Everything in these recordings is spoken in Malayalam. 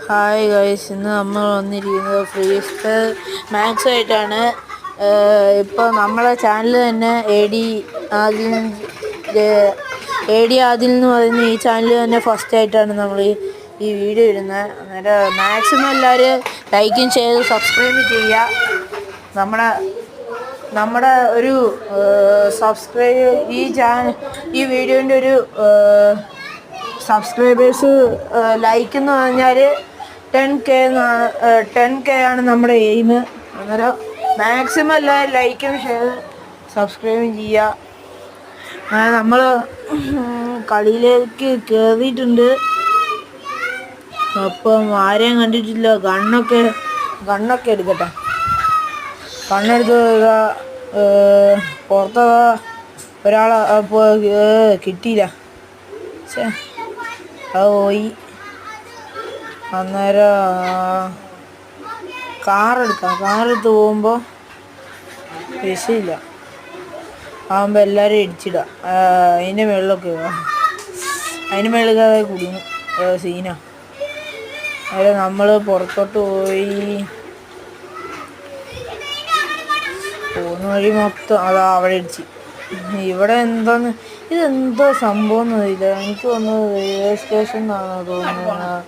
ഹായ് ഗൈസ്, ഇന്ന് നമ്മൾ വന്നിരിക്കുന്നത് ഫ്രീ ഫയർ മാക്സ് ആയിട്ടാണ്. ഇപ്പോൾ നമ്മളെ ചാനൽ തന്നെ ആദിൽ എന്ന് പറയുന്ന ഈ ചാനൽ തന്നെ ഫസ്റ്റ് ആയിട്ടാണ് നമ്മൾ ഈ വീഡിയോ ഇടുന്നത്. അന്നേരം മാക്സിമം എല്ലാവരും ലൈക്കും ചെയ്ത് സബ്സ്ക്രൈബ് ചെയ്യുക. നമ്മുടെ ഒരു സബ്സ്ക്രൈബ് ഈ വീഡിയോൻ്റെ ഒരു സബ്സ്ക്രൈബേഴ്സ് ലൈക്ക് എന്ന് പറഞ്ഞാൽ 10K ആണ് നമ്മുടെ എയിം. അന്നേരം മാക്സിമം എല്ലാവരും ലൈക്കും ഷെയർ സബ്സ്ക്രൈബും ചെയ്യുക. നമ്മൾ കളിയിലേക്ക് കയറിയിട്ടുണ്ട്. അപ്പം ആരെയും കണ്ടിട്ടില്ല. ഗണ്ണൊക്കെ എടുക്കട്ടെ. കണ്ണെടുത്ത് പുറത്ത് ഒരാളെ കിട്ടിയില്ല. അത് പോയി. അന്നേരം കാറെടുത്ത് പോകുമ്പോൾ രക്ഷയില്ല. ആകുമ്പോൾ എല്ലാവരും ഇടിച്ചിടുക. അതിൻ്റെ മുകളിലൊക്കെ കുടുങ്ങും. സീനാ. അതിൽ നമ്മൾ പുറത്തോട്ട് പോകുന്ന വഴി മൊത്തം അവിടെ ഇടിച്ച്. ഇവിടെ ഇതെന്തോ സംഭവം എന്നറിയില്ല. എനിക്ക് തോന്നുന്നത് റെയിൽവേ സ്റ്റേഷൻ എന്നാണോ തോന്നുന്നത്.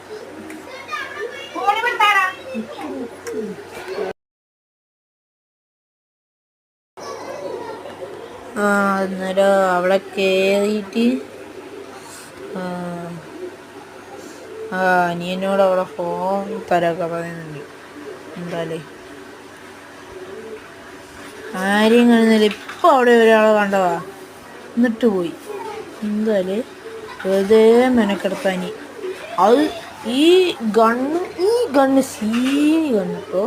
അന്നേരം അവിടെ കയറിയിട്ട് അനിയനോട് അവിടെ ഫോൺ തരാനൊക്കെ പറയുന്നുണ്ട്. എന്തായാലേ ആരെയും കാണുന്നില്ല. ഇപ്പം അവിടെ ഒരാളെ കണ്ടതാ, എന്നിട്ട് പോയി. എന്തായാലും വെറുതെ മെനക്കെടുത്താനി. അത് ഈ ഗണ്ണ് സീനി കണ്ടിട്ടോ.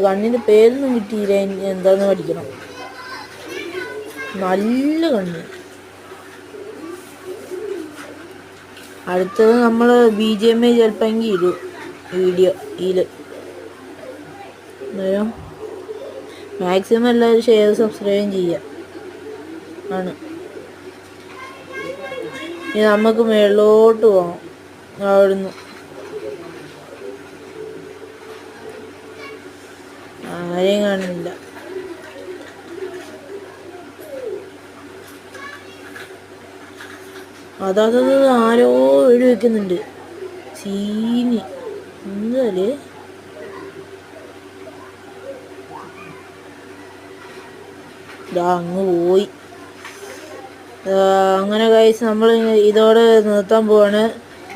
ഗണ്ണിൻ്റെ പേരൊന്നും കിട്ടിയില്ല. എന്താന്ന് പഠിക്കണം. നല്ല കണ്ണ്. അടുത്തത് നമ്മൾ BGM ചിലപ്പോൾ ഇടും വീഡിയോയിൽ. അന്നേരം മാക്സിമം എല്ലാവരും ഷെയർ സബ്സ്ക്രൈബും ചെയ്യുക ആണ്. ഇനി നമുക്ക് മേളിലോട്ട് പോകാം. അവിടുന്ന് ആരെയും കാണുന്നില്ല. അതത് ആരോ വീട് വെക്കുന്നുണ്ട്. സീനി. എന്തായാലും അങ്ങ് പോയി. അങ്ങനെ ഗൈസ്, നമ്മൾ ഇതോടെ നിർത്താൻ പോവാണ്.